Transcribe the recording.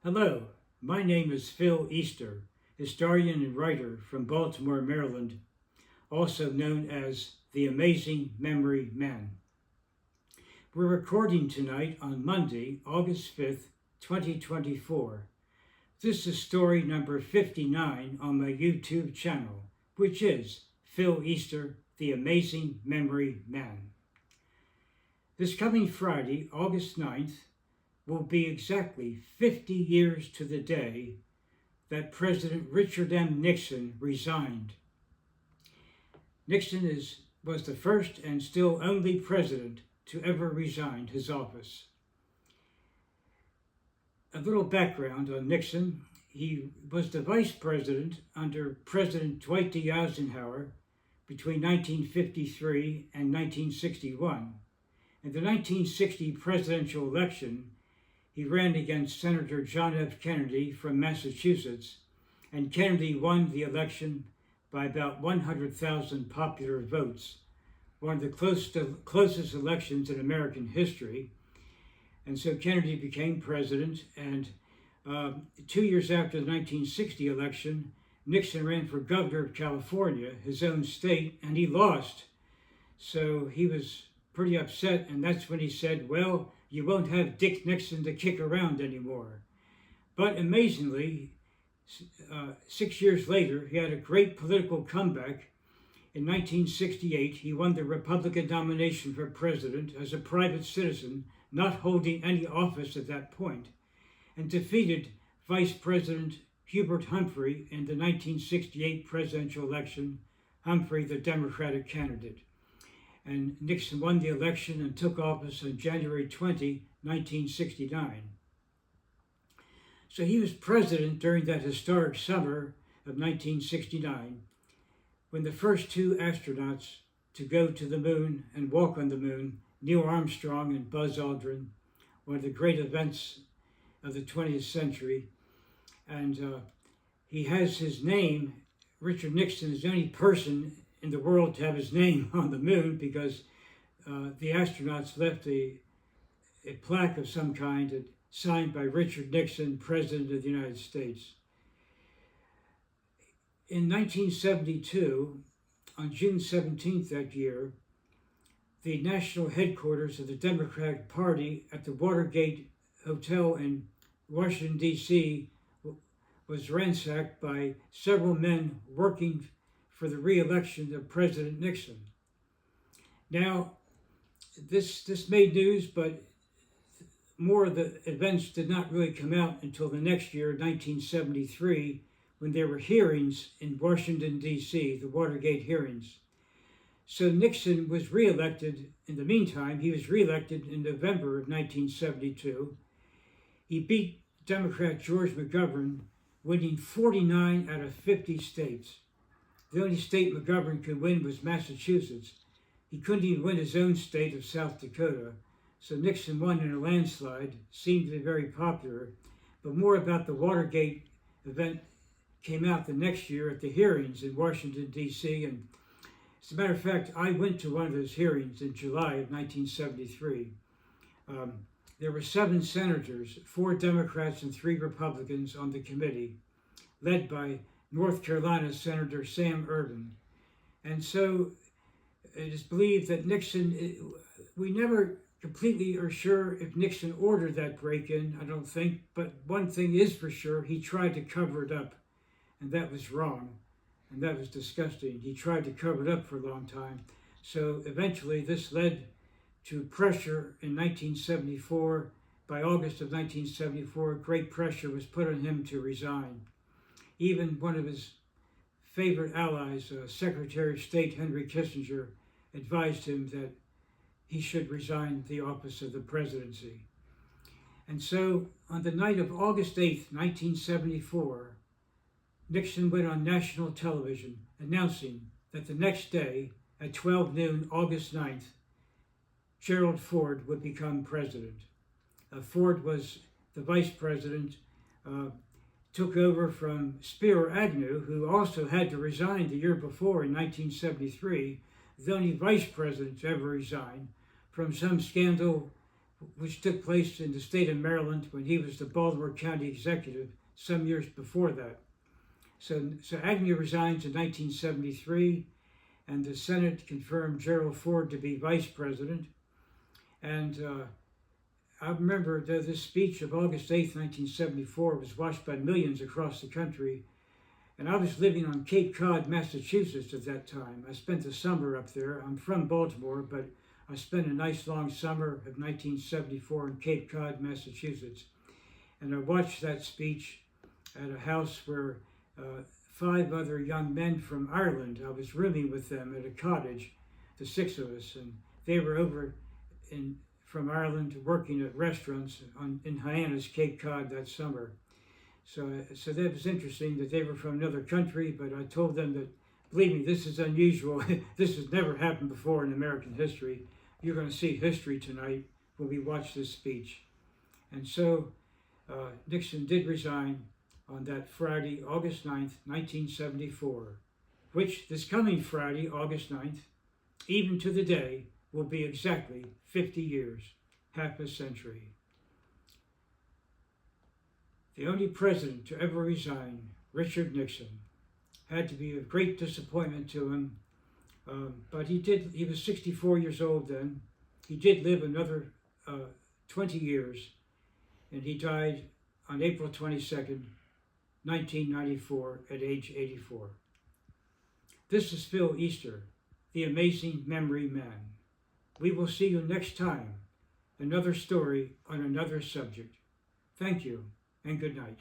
Hello, my name is Phil Easter, historian and writer from Baltimore, Maryland, also known as the Amazing Memory Man. We're recording tonight on Monday, August 5th, 2024. This is story number 59 on my YouTube channel, which is Phil Easter, the Amazing Memory Man. This coming Friday, August 9th, will be exactly 50 years to the day that President Richard M. Nixon resigned. Nixon was the first and still only president to ever resign his office. A little background on Nixon. He was the vice president under President Dwight D. Eisenhower between 1953 and 1961. In the 1960 presidential election, he ran against Senator John F. Kennedy from Massachusetts, and Kennedy won the election by about 100,000 popular votes, one of the closest elections in American history. And so Kennedy became president, and 2 years after the 1960 election, Nixon ran for governor of California, his own state, and he lost. So he was pretty upset, and that's when he said, well, you won't have Dick Nixon to kick around anymore. But amazingly, 6 years later, he had a great political comeback. In 1968, he won the Republican nomination for president as a private citizen, not holding any office at that point, and defeated Vice President Hubert Humphrey in the 1968 presidential election, Humphrey, the Democratic candidate. And Nixon won the election and took office on January 20, 1969. So he was president during that historic summer of 1969, when the first two astronauts to go to the moon and walk on the moon, Neil Armstrong and Buzz Aldrin, one of the great events of the 20th century. And he has his name. Richard Nixon is the only person in the world to have his name on the moon, because the astronauts left a plaque of some kind signed by Richard Nixon, President of the United States. In 1972, on June 17th that year, the national headquarters of the Democratic Party at the Watergate Hotel in Washington, D.C. was ransacked by several men working for the re-election of President Nixon. Now, this made news, but more of the events did not really come out until the next year, 1973, when there were hearings in Washington, D.C., the Watergate hearings. So Nixon was re-elected. In the meantime, he was re-elected in November of 1972. He beat Democrat George McGovern, winning 49 out of 50 states. The only state McGovern could win was Massachusetts. He couldn't even win his own state of South Dakota. So Nixon won in a landslide, seemed to be very popular. But more about the Watergate event came out the next year at the hearings in Washington, D.C. And as a matter of fact, I went to one of those hearings in July of 1973. There were 7 senators, 4 Democrats and 3 Republicans on the committee, led by North Carolina Senator Sam Ervin. And so it is believed that Nixon, we never completely are sure if Nixon ordered that break-in, I don't think, but one thing is for sure, he tried to cover it up, and that was wrong, and that was disgusting. He tried to cover it up for a long time. So eventually this led to pressure in 1974. By August of 1974, great pressure was put on him to resign. Even one of his favorite allies, Secretary of State Henry Kissinger, advised him that he should resign the office of the presidency. And so on the night of August 8th, 1974, Nixon went on national television announcing that the next day at 12 noon, August 9th, Gerald Ford would become president. Ford was the vice president, took over from Spiro Agnew, who also had to resign the year before in 1973, the only vice president to ever resign from some scandal which took place in the state of Maryland when he was the Baltimore County executive some years before that. So Agnew resigns in 1973, and the Senate confirmed Gerald Ford to be vice president. And I remember that this speech of August 8, 1974 was watched by millions across the country. And I was living on Cape Cod, Massachusetts at that time. I spent the summer up there. I'm from Baltimore, but I spent a nice long summer of 1974 in Cape Cod, Massachusetts. And I watched that speech at a house where 5 other young men from Ireland, I was rooming with them at a cottage, the 6 of us, and they were over from Ireland working at restaurants in Hyannis, Cape Cod that summer. So that was interesting that they were from another country, but I told them that, believe me, this is unusual. This has never happened before in American history. You're going to see history tonight when we watch this speech. And so Nixon did resign on that Friday, August 9th, 1974, which this coming Friday, August 9th, even to the day, will be exactly 50 years, half a century. The only president to ever resign, Richard Nixon, had to be a great disappointment to him, but he was 64 years old then. He did live another 20 years, and he died on April 22nd, 1994, at age 84. This is Phil Easter, the amazing memory man. We will see you next time, another story on another subject. Thank you, and good night.